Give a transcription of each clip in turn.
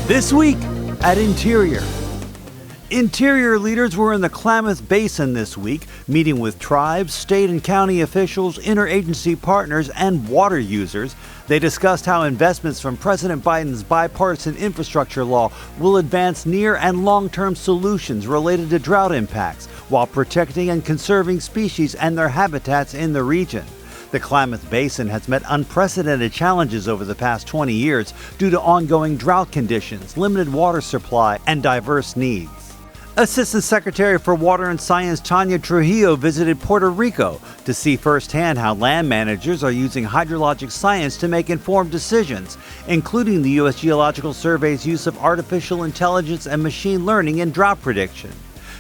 This week at Interior. Interior leaders were in the Klamath Basin this week, meeting with tribes, state and county officials, interagency partners, and water users. They discussed how investments from President Biden's Bipartisan Infrastructure Law will advance near and long-term solutions related to drought impacts, while protecting and conserving species and their habitats in the region. The Klamath Basin has met unprecedented challenges over the past 20 years due to ongoing drought conditions, limited water supply, and diverse needs. Assistant Secretary for Water and Science Tanya Trujillo visited Puerto Rico to see firsthand how land managers are using hydrologic science to make informed decisions, including the U.S. Geological Survey's use of artificial intelligence and machine learning in drought prediction.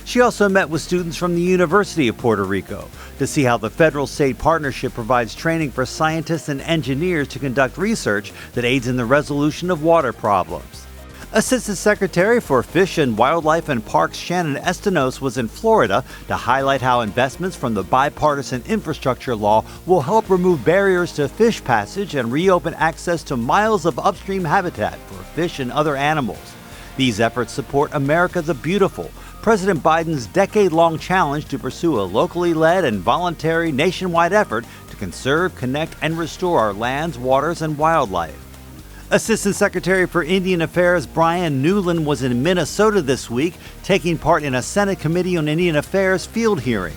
She also met with students from the University of Puerto Rico to see how the federal-state partnership provides training for scientists and engineers to conduct research that aids in the resolution of water problems. Assistant Secretary for Fish and Wildlife and Parks Shannon Estanos was in Florida to highlight how investments from the Bipartisan Infrastructure Law will help remove barriers to fish passage and reopen access to miles of upstream habitat for fish and other animals. These efforts support America the Beautiful, President Biden's decade-long challenge to pursue a locally led and voluntary nationwide effort to conserve, connect, and restore our lands, waters, and wildlife. Assistant Secretary for Indian Affairs Brian Newland was in Minnesota this week, taking part in a Senate Committee on Indian Affairs field hearing.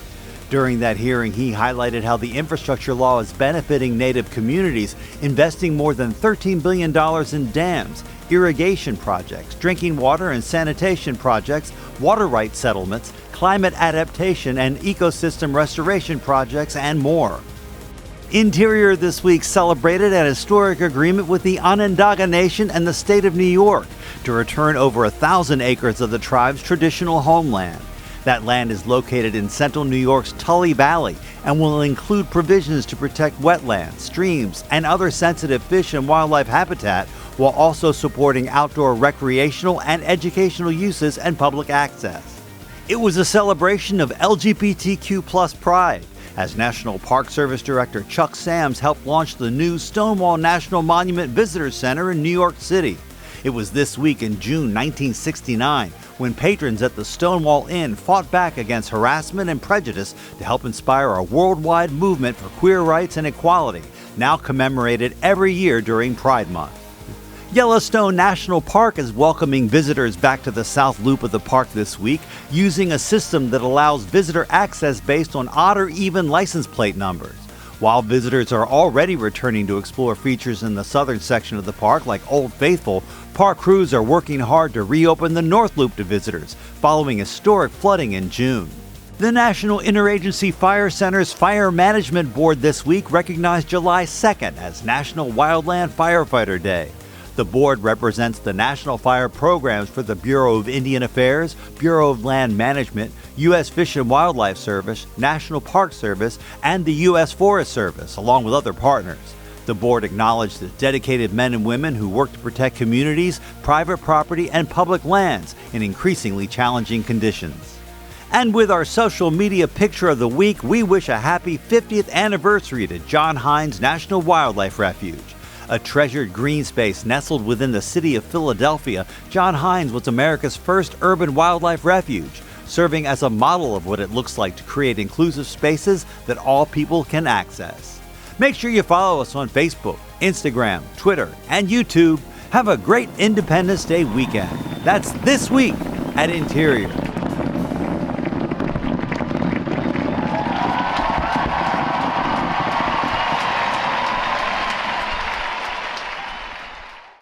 During that hearing, he highlighted how the infrastructure law is benefiting Native communities, investing more than $13 billion in dams, irrigation projects, drinking water and sanitation projects, water rights settlements, climate adaptation and ecosystem restoration projects, and more. Interior this week celebrated an historic agreement with the Onondaga Nation and the state of New York to return over 1,000 acres of the tribe's traditional homeland. That land is located in central New York's Tully Valley and will include provisions to protect wetlands, streams, and other sensitive fish and wildlife habitat, while also supporting outdoor recreational and educational uses and public access. It was a celebration of LGBTQ+ pride, as National Park Service Director Chuck Sams helped launch the new STONEWALL National Monument Visitor Center in New York City. It was this week in June 1969 when patrons at the Stonewall Inn fought back against harassment and prejudice to help inspire a worldwide movement for queer rights and equality, now commemorated every year during Pride Month. Yellowstone National Park is welcoming visitors back to the South Loop of the park this week, using a system that allows visitor access based on odd or even license plate numbers. While visitors are already returning to explore features in the southern section of the park like Old Faithful, park crews are working hard to reopen the North Loop to visitors, following historic flooding in June. The National Interagency Fire Center's Fire Management Board this week recognized July 2nd as National Wildland Firefighter Day. The board represents the national fire programs for the Bureau of Indian Affairs, Bureau of Land Management, U.S. Fish and Wildlife Service, National Park Service, and the U.S. Forest Service, along with other partners. The board acknowledged the dedicated men and women who work to protect communities, private property, and public lands in increasingly challenging conditions. And with our social media picture of the week, we wish a happy 50th anniversary to John Hines National Wildlife Refuge. A treasured green space nestled within the city of Philadelphia, John Hines was America's first urban wildlife refuge, serving as a model of what it looks like to create inclusive spaces that all people can access. Make sure you follow us on Facebook, Instagram, Twitter, and YouTube. Have a great Independence Day weekend. That's this week at Interior.